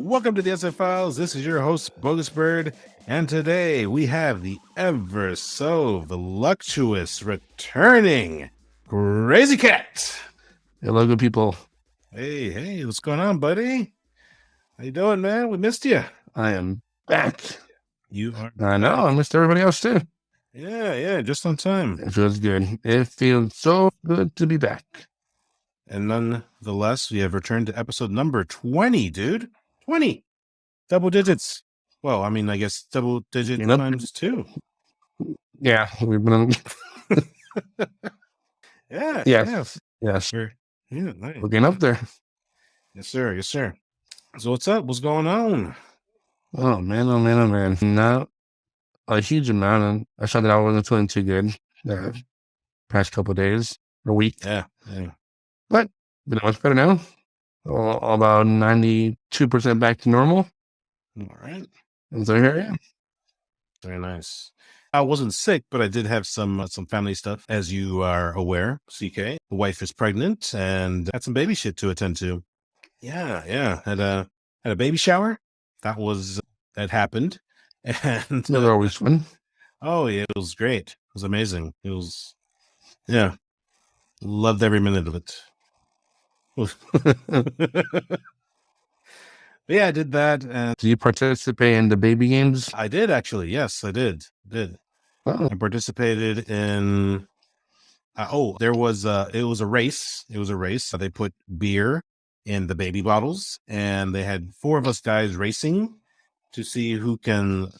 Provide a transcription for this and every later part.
welcome to the SF Files. This is your host, Bogus Bird, and today we have the ever so voluptuous returning Crazy Cat. Hello, good people. Hey, what's going on, buddy? How you doing, man? We missed you. I am back. You are. I know. I missed everybody else too. Yeah, just on time. It feels good. It feels so good to be back. And nonetheless, we have returned to episode number 20, dude. 20. Double digits. Well, I mean, I guess double digit times 2. Yeah, we've been. Yeah. Yes. Nice. Looking up there. Yes, sir. So what's up? What's going on? Oh man. Not a huge amount. And I saw that I wasn't feeling too good the past couple of days or week. Yeah. But been much better now. All about 92% back to normal. All right. And so here I am. Very nice. I wasn't sick, but I did have some family stuff, as you are aware. CK, the wife is pregnant and had some baby shit to attend to. Yeah. Had a baby shower. That happened, and They're always fun. Oh yeah, it was great. It was amazing. It was, loved every minute of it. Yeah, I did that. And do you participate in the baby games? I did actually. Yes, I did. Oh. I participated in. It was a race. It was a race. They put beer in the baby bottles, and they had 4 of us guys racing to see who can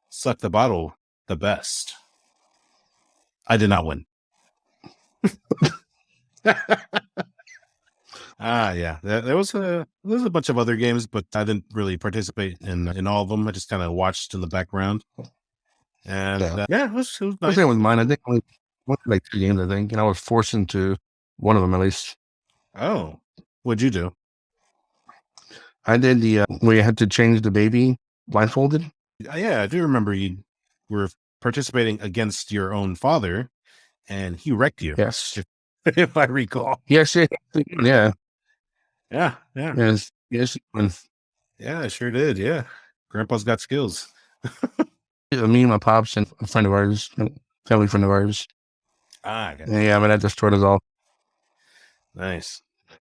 suck the bottle the best. I did not win. Yeah. There was a bunch of other games, but I didn't really participate in all of them. I just kind of watched in the background. And it was nice. Same with mine. I think only like 2 games, I think, and I was forced into one of them at least. Oh, what'd you do? I did the where you had to change the baby blindfolded. Yeah, I do remember you were participating against your own father, and he wrecked you. Yes, if I recall. Yes, yeah. Yeah. Yes. Yeah, I sure did. Yeah, Grandpa's got skills. Me and my pops and a friend of ours, a family friend of ours. Okay. Yeah, I mean that destroyed us all. Nice.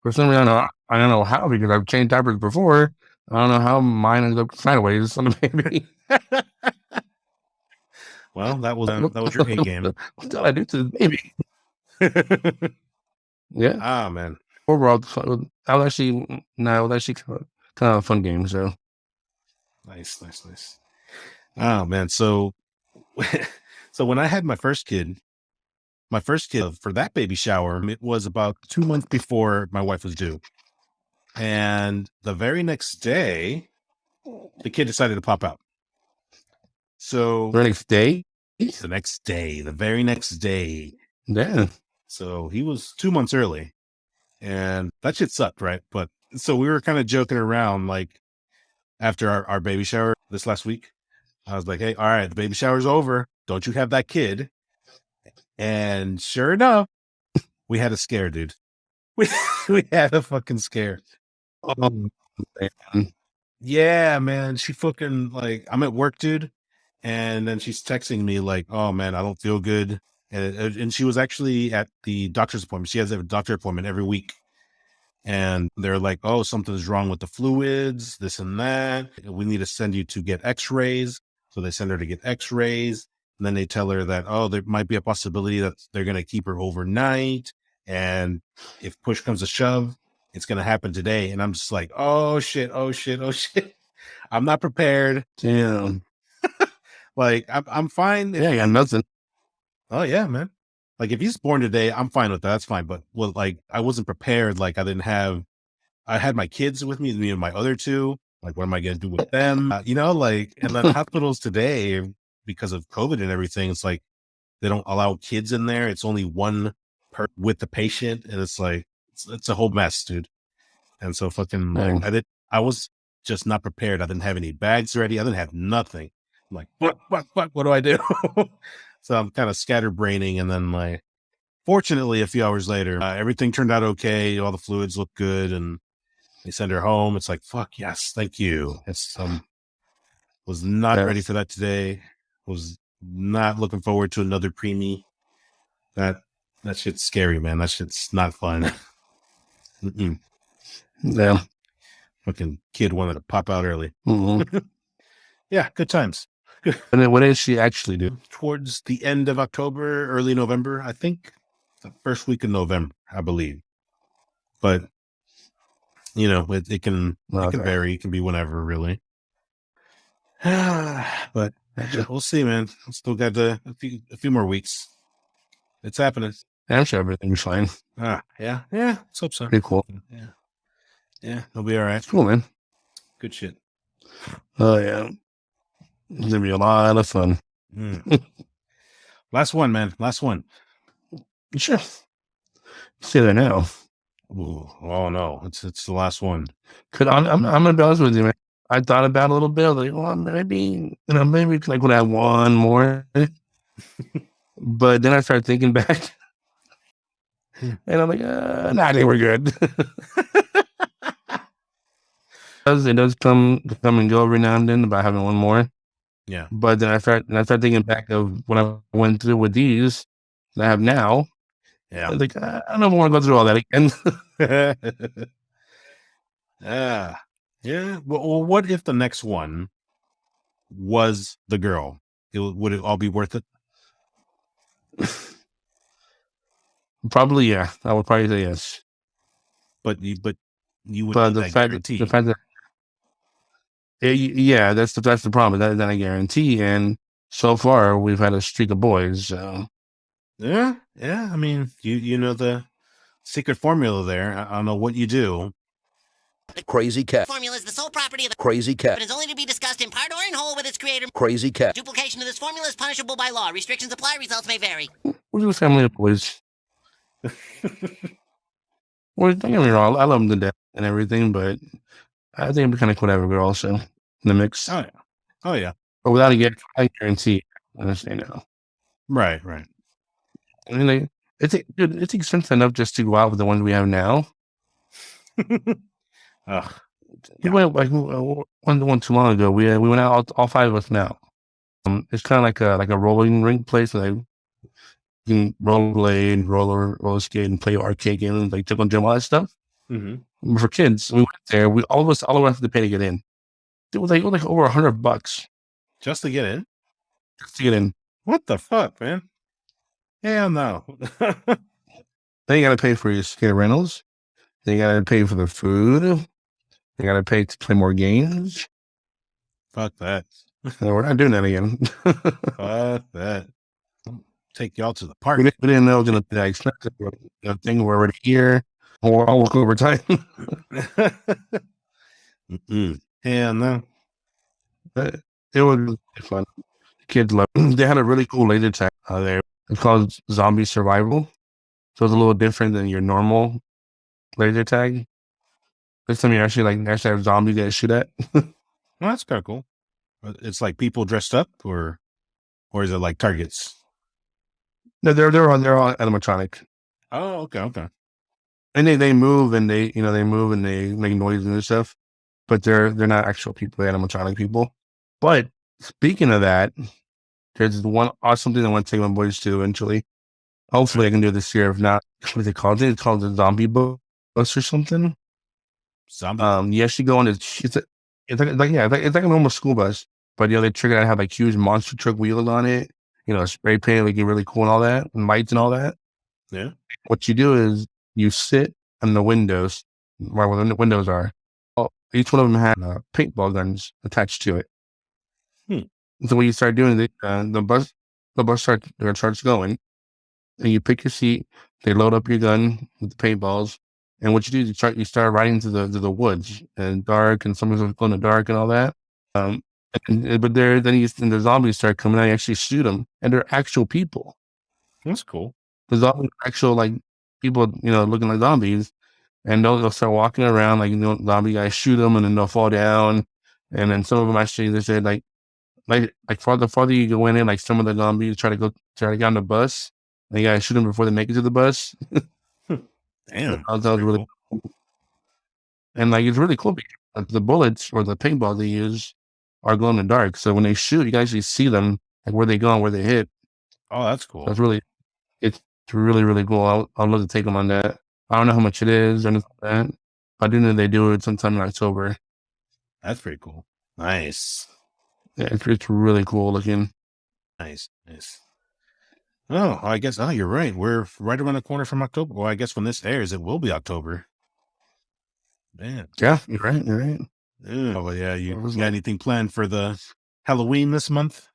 For some reason, I don't know how, because I've changed diapers before. I don't know how mine ended up sideways on the baby. Well, that was your A game. What did I do to the baby? Yeah. Ah, man. Overall, that was actually kind of a fun game. So nice. Oh man, so when I had my first kid for that baby shower, it was about 2 months before my wife was due, and the very next day, the kid decided to pop out. So the next day, the very next day. Yeah. So he was 2 months early, and that shit sucked, right? But so we were kind of joking around, like after our baby shower this last week. I was like, hey, all right, the baby shower's over. Don't you have that kid? And sure enough, we had a scare, dude. We had a fucking scare. Oh, man. Yeah, man. She fucking, like, I'm at work, dude. And then she's texting me like, oh man, I don't feel good. And she was actually at the doctor's appointment. She has a doctor appointment every week. And they're like, oh, something's wrong with the fluids, this and that. We need to send you to get x-rays. So they send her to get x-rays. And then they tell her that, oh, there might be a possibility that they're going to keep her overnight. And if push comes to shove, it's going to happen today. And I'm just like, oh shit. I'm not prepared. Damn. Like, I'm fine. Yeah, I got nothing. Oh yeah, man. Like if he's born today, I'm fine with that. That's fine. But like I wasn't prepared. Like I had my kids with me and my other 2. Like, what am I going to do with them? Like, and then hospitals today, because of COVID and everything, it's like, they don't allow kids in there. It's only one with the patient. And it's like, it's a whole mess, dude. And so fucking, like, I was just not prepared. I didn't have any bags ready. I didn't have nothing. I'm like, what do I do? So I'm kind of scatterbraining. And then like, fortunately, a few hours later, everything turned out okay. All the fluids looked good. And They send her home. It's like, fuck yes, thank you. It's was not ready for that today. Was not looking forward to another preemie. That shit's scary, man. That shit's not fun. Yeah. Fucking kid wanted to pop out early. Mm-hmm. Yeah, good times. And then what did she actually do? Towards the end of October, early November, I think. The first week of November, I believe. But you know, it can vary. It can be whenever, really. But we'll see, man. Still got a few more weeks. It's happening. I'm sure everything's fine. Yeah. Let's hope so. Pretty cool. Yeah, it'll be all right. Cool, man. Good shit. Oh yeah, it's gonna be a lot of fun. Last one, man. Last one. Sure. Say that now. Ooh, oh no, it's the last one. Cause I'm gonna be honest with you, man. I thought about it a little bit. I was like, well, maybe like would I have one more? But then I started thinking back, and I'm like, nah, I think we're good. It does come and go every now and then about having one more. Yeah. But then I start thinking back of what I went through with these that I have now. Yeah. I was like, I don't want to go through all that again. Yeah. Well, what if the next one was the girl? Would it all be worth it? Probably, yeah. I would probably say yes. But you would. But the fact that yeah, that's the problem. That I guarantee. And so far, we've had a streak of boys. So. Yeah. I mean, you know the secret formula there. I don't know what you do. Crazy Cat. Formula is the sole property of the Crazy Cat. but is only to be discussed in part or in whole with its creator. Crazy Cat. Duplication of this formula is punishable by law. Restrictions apply. Results may vary. We're a family of boys. Well, don't get me wrong. I love them to death and everything, but I think we kind of could have a girl also in the mix. Oh yeah. But without I guarantee. I understand now. Right. I mean, it's expensive enough just to go out with the ones we have now. We went like one too long ago. We went out all five of us now. It's kind of like a rolling rink place. Like you can rollerblade, roller skate, and play arcade games like Tickle Gym, all that stuff. Mm-hmm. For kids, we went there. All of us had to pay to get in. It was like over $100 just to get in. Just to get in. What the fuck, man? Hell no. Then you got to pay for your skate rentals. Then you got to pay for the food. You got to pay to play more games. Fuck that. No, we're not doing that again. Fuck that. Take y'all to the park. We didn't know it was going to be that expensive. Thing we're already here. Or I'll work overtime. Yeah, no. It was fun. Kids love it. They had a really cool laser tag there. It's called Zombie Survival. So it's a little different than your normal laser tag. This time you actually have zombies that shoot at. Well, that's kind of cool. It's like people dressed up, or is it like targets? No, they're all animatronic. Oh, okay. And they move and they move and they make noises and stuff, but they're not actual people. They're animatronic people. But speaking of that, there's one awesome thing I want to take my boys to eventually. Hopefully, I can do it this year. If not, what is it called? It's called the Zombie Bus or something. Zombie. You actually go on it's like a normal school bus, but they trigger out have like huge monster truck wheels on it. Spray paint, like really cool and all that, and lights and all that. Yeah. What you do is you sit on the windows, right where the windows are. Each one of them had paintball guns attached to it. So when you start doing it, the bus starts going, and you pick your seat. They load up your gun with the paintballs, and what you do is you start riding into the woods and dark, and someone's going in the dark and all that. But then the zombies start coming out. You actually shoot them, and they're actual people. That's cool. The zombies are actual people, looking like zombies, and they'll start walking around zombie guys shoot them, and then they'll fall down, and then some of them actually they said like farther you go in, some of the zombies try to get on the bus, and you gotta shoot them before they make it to the bus. Damn, that was really cool. And like, it's really cool because the bullets or the paintball they use are glow in the dark. So when they shoot, you can actually see them, like where they go and where they hit. Oh, that's So cool. it's really, really cool. I'd love to take them on that. I don't know how much it is or anything like that. I do know they do it sometime in October. That's pretty cool. Nice. Yeah, it's really cool looking. Nice. Oh, I guess. Oh, you're right. We're right around the corner from October. Well, I guess when this airs, it will be October. Man. Yeah, you're right. You're right. Oh, well, yeah. You What was got that? anything planned for the Halloween this month?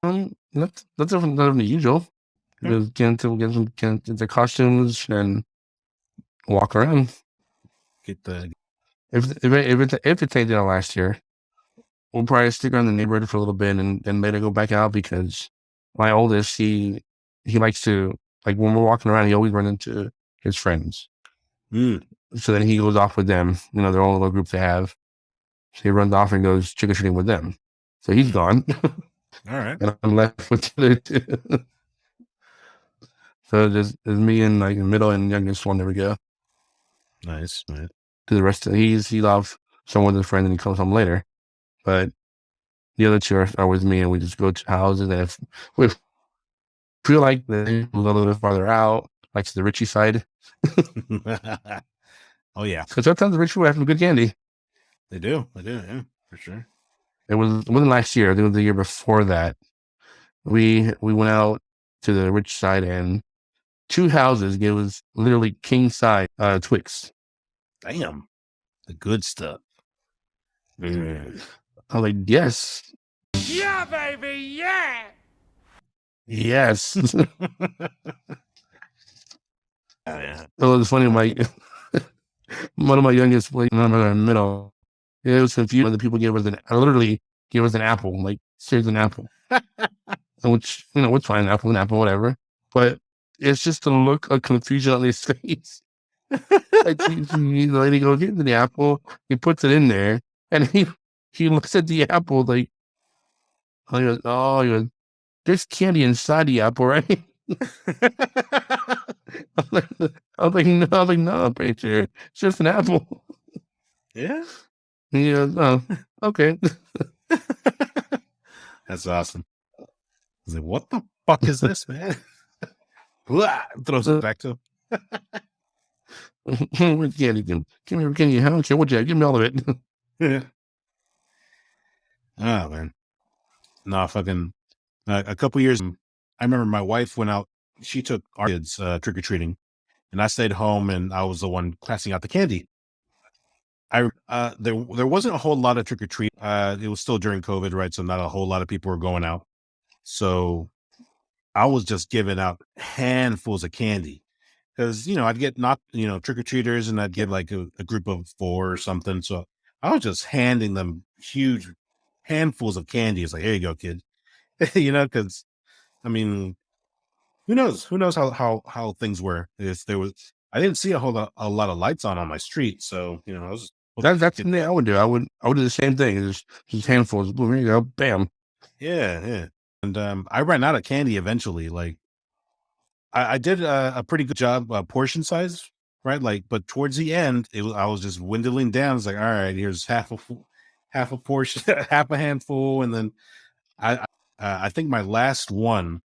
That's different than the usual. Yeah. Just get into costumes and walk around. Get the. If it's anything like last year, we'll probably stick around the neighborhood for a little bit and then later go back out because my oldest he likes to, like, when we're walking around, he always runs into his friends. So then he goes off with them, their own little group they have. So he runs off and goes trick or treating with them. So he's gone. All right. And I'm left with the other two. So there's me and like the middle and youngest one. There we go. Nice. To the rest of he's off somewhere with his friend and he comes home later. But the other two are with me and we just go to houses, and if we feel like they're a little bit farther out, like to the Richie side. Oh yeah, Because sometimes the Richie will have some good candy. they do. Yeah, for sure. It wasn't last year. It was the year before that. We went out to the rich side and 2 houses gave us literally king size Twix. Damn, the good stuff. I was like, yes. Yeah, baby, yeah. Yes. Yeah. It was funny. One of my youngest, like, in the middle, it was confused when the people literally gave us an apple, like, seriously, an apple. Which, which fine, an apple, whatever. But it's just the look of confusion on his face. Like, the lady goes into the apple, he puts it in there, and he looks at the apple like, he goes, there's candy inside the apple, right? I was like, no, I'm pretty sure it's just an apple. Yeah. He goes, oh, okay. That's awesome. I was like, what the fuck is this, man? Throws it back to him. Where's candy? Give me candy. How much? What you have? Give me all of it. Yeah. Oh man. No, fucking a couple years. I remember my wife went out. She took our kids trick or treating, and I stayed home, and I was the one passing out the candy. There wasn't a whole lot of trick or treat. It was still during COVID, right? So not a whole lot of people were going out. So I was just giving out handfuls of candy because I'd get not trick or treaters, and I'd get like a group of 4 or something. So I was just handing them huge handfuls of candy. It's like, here you go, kid. Because I mean, who knows? Who knows how things were? I didn't see a lot of lights on my street, so I was. That's the thing I would do. I would do the same thing. Just handfuls. Boom, here you go. Bam. Yeah. And I ran out of candy eventually. Like I did a pretty good job portion size, right? Like, but towards the end, I was just dwindling down. It's like, all right, here's half a portion, half a handful, and then I think my last one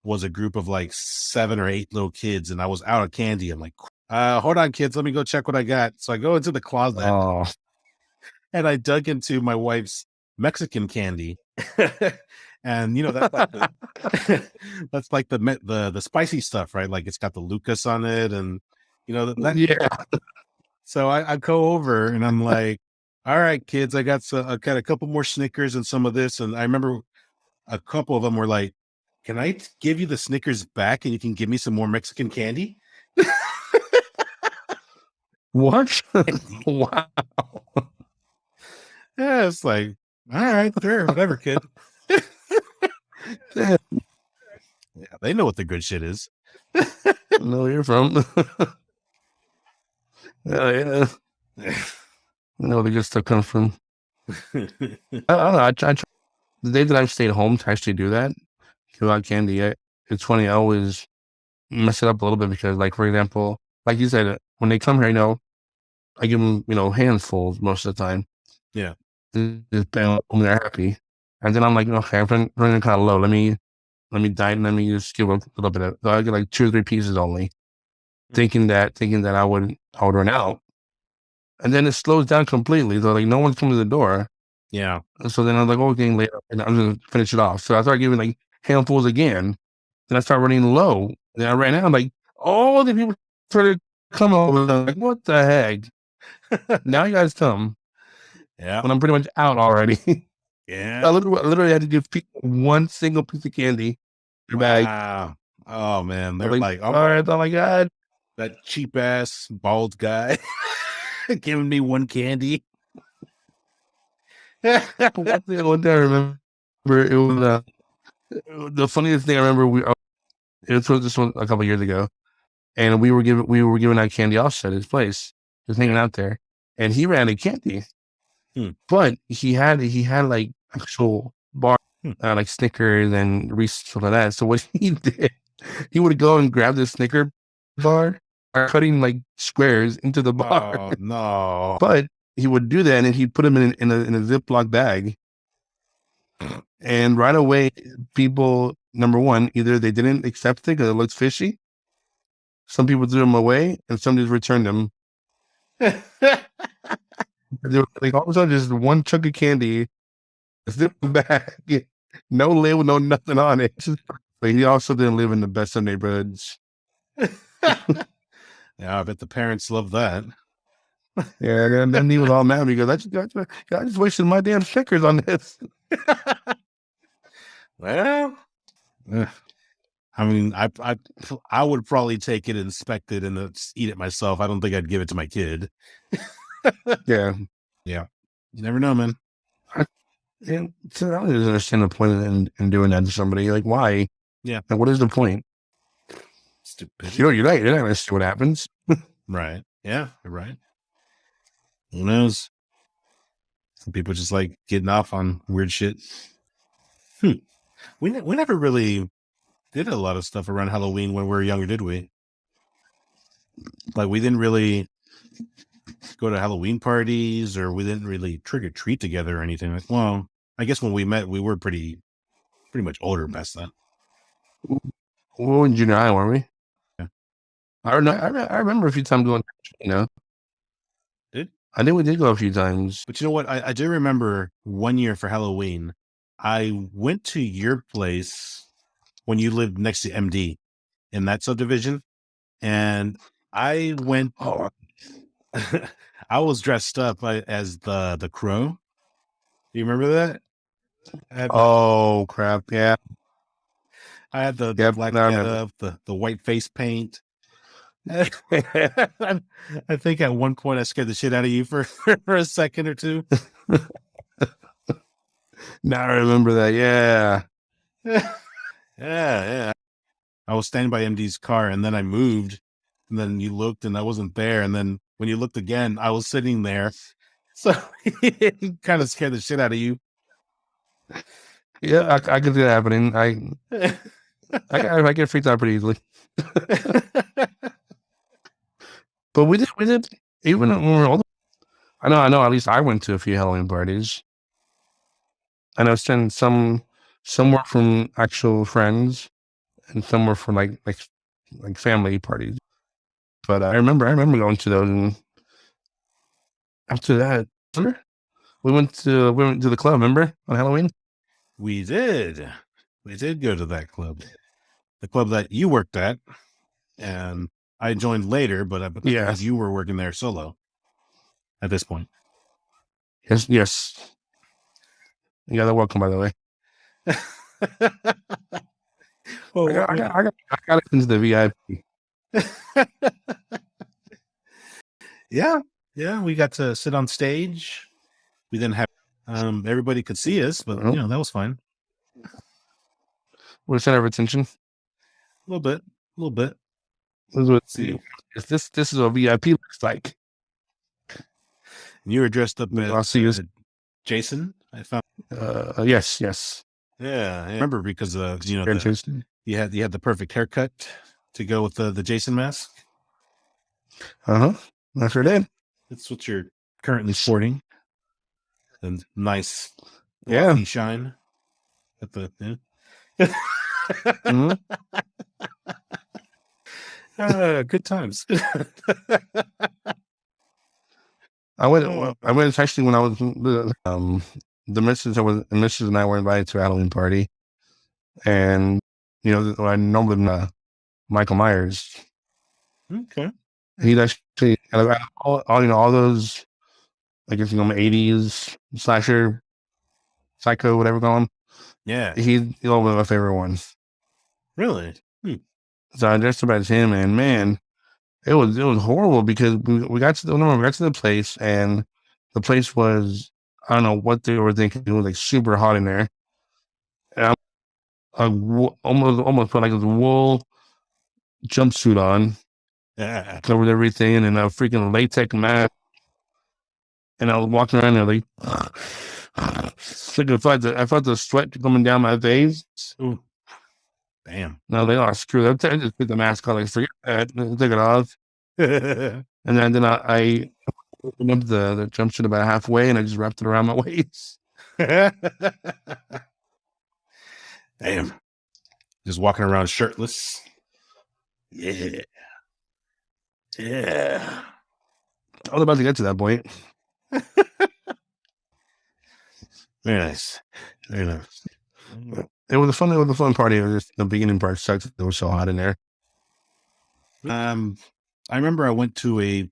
was a group of like 7 or 8 little kids, and I was out of candy. I'm like, hold on, kids, let me go check what I got. So I go into the closet and I dug into my wife's Mexican candy. And that's like that's like the spicy stuff, right? Like it's got the Lucas on it, and yeah. So I go over and I'm like, all right, kids, I got a couple more Snickers and some of this. And I remember a couple of them were like, can I give you the Snickers back and you can give me some more Mexican candy? What? Wow. Yeah, it's like, all right, sure, whatever, kid. Yeah, they know what the good shit is. I know where you're from. Yeah. I know where the good stuff comes from. I don't know. I try the day that I've stayed home to actually do that, give out candy. It's funny. I always mess it up a little bit because, like, for example, like you said, when they come here, I give them, handfuls most of the time. Yeah. Just when they're happy. And then I'm like, okay, I'm running kind of low. Let me diet and let me just give a little bit of, so I get like 2 or 3 pieces only, thinking that I would run out. And then it slows down completely. So like no one's coming to the door. Yeah. So then I was like, oh, getting later, and I'm gonna finish it off. So I started giving like handfuls again. Then I started running low. Then I ran out. I'm like, all the people started coming over. I'm like, what the heck? Now you guys come Yeah. when I'm pretty much out already. Yeah. I literally had to give people one single piece of candy. Their bag. Wow. Oh man, they're I'm like, oh, all right, oh my god. that cheap ass bald guy giving me one candy. One day I remember it was the funniest thing I remember. It was this one a couple years ago, and we were giving out candy offset at his place, just hanging out there, and he ran a candy, but he had like actual bar, like Snickers and Reese's, stuff like that. So what he did, he would go and grab the Snicker bar, cutting like squares into the bar. Oh no! But he would do that, and he'd put them in a Ziploc bag. And right away, people, number one, either they didn't accept it because it looked fishy. Some people threw them away, and some just returned them. They were like, all of a sudden, just one chunk of candy, a Ziploc bag, no label, no nothing on it. But he also didn't live in the best of neighborhoods. Yeah, I bet the parents love that. Yeah, and then he was all mad because I just wasted my damn Snickers on this. Well, I mean, I would probably take it, inspect it, and eat it myself. I don't think I'd give it to my kid. Yeah. You never know, man. And so I don't understand the point in doing that to somebody. Like, why? Yeah. Like, what is the point? Stupid. You're not going to see what happens. Right. Yeah, you're right. Who knows? Some people just like getting off on weird shit. We never really did a lot of stuff around Halloween when we were younger, did we? Like, we didn't really go to Halloween parties, or we didn't really trick or treat together or anything. Well, I guess when we met, we were pretty much older past that. We were in junior high, weren't we? Yeah. I remember a few times going, I think we did go a few times. But you know what? I do remember one year for Halloween, I went to your place when you lived next to MD in that subdivision. And I went, I was dressed up as the Crow. Do you remember that? Oh, crap. Yeah. I had the black getup, the white face paint. I think at one point I scared the shit out of you for a second or two. Now I remember that. Yeah. Yeah. I was standing by MD's car, and then I moved, and then you looked, and I wasn't there. And then when you looked again, I was sitting there. So it kind of scared the shit out of you. Yeah, I could see that happening. I get freaked out pretty easily. But we did, even when we were older. I know. At least I went to a few Halloween parties. I know some were from actual friends, and some were from like family parties. But I remember going to those, and after that, we went to the club. Remember, on Halloween? We did go to that club, the club that you worked at, and I joined later, but because you were working there solo at this point. Yes. You guys are welcome, by the way. Well, I got it into the VIP. Yeah, we got to sit on stage. We didn't have everybody could see us, but that was fine. We're center of attention. A little bit. Let's see. This is what VIP looks like. You were dressed up as Jason, I found. Yes. Yeah, I remember because you had the perfect haircut to go with the Jason mask. I sure did. It's what you're currently sporting. And nice Yeah. fluffy shine at the Mhm. good times. I went actually when I was the missus and I were invited to a Halloween party, and I normally Michael Myers. Okay. He'd actually all those, I guess 80s slasher, psycho, whatever you call him. Yeah. He's one of my favorite ones. Really? So I dressed up as him, and man, it was horrible because we got to the place, and the place was, I don't know what they were thinking. It was like super hot in there. And almost put like a wool jumpsuit on, Yeah. covered everything, and a freaking latex mask. And I was walking around there like, I felt the sweat coming down my face. Ooh. Damn. No, they are screwed up. I just put the mask on, like, forget that, and took it off. And then I opened up the jumpsuit about halfway, and I just wrapped it around my waist. Damn. Just walking around shirtless. Yeah. Yeah. I was about to get to that point. Very nice. Very nice. It was a fun party. It was just the beginning part sucked. It was so hot in there. I remember I went to a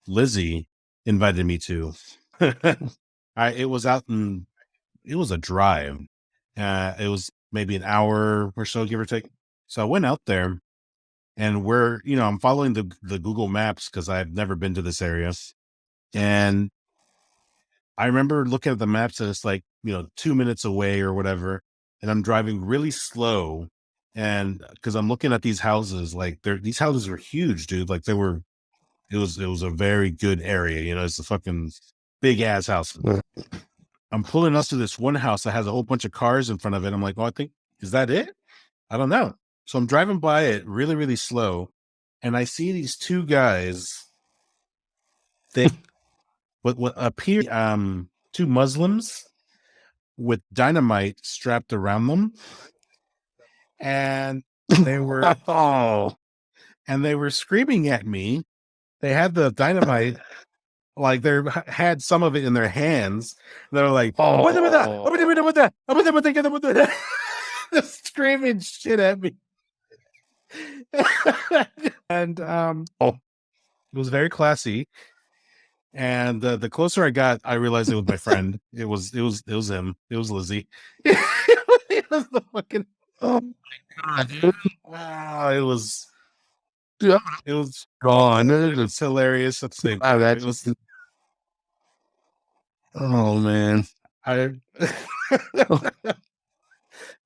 Lizzie invited me to. It was a drive. It was maybe an hour or so, give or take. So I went out there, and I'm following the Google Maps because I've never been to this area. And I remember looking at the maps and it's like, 2 minutes away or whatever. And I'm driving really slow. And because I'm looking at these houses, like these houses were huge, dude. Like it was a very good area. It's a fucking big ass house. Yeah. I'm pulling us to this one house that has a whole bunch of cars in front of it. I'm like, is that it? I don't know. So I'm driving by it really, really slow. And I see these two guys. What appear two Muslims with dynamite strapped around them, and they were screaming at me. They had the dynamite, like they had some of it in their hands. They were like, just screaming shit at me. And it was very classy. And the closer I got, I realized it was my friend. It was him. It was Lizzie. It was the fucking. Oh my god, dude! Wow, it was Gone. It was hilarious at the same time. It was. Oh man, I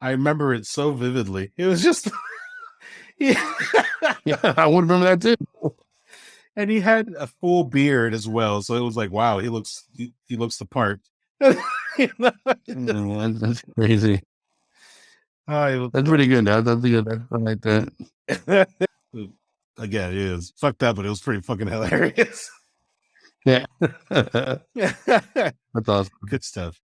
remember it so vividly. It was just. Yeah, I would remember that too. And he had a full beard as well, so it was like, wow, he looks the part. That's crazy. That's pretty good. That's good. I like that. Again, it is fucked up, but it was pretty fucking hilarious. Yeah, that's awesome. Good stuff.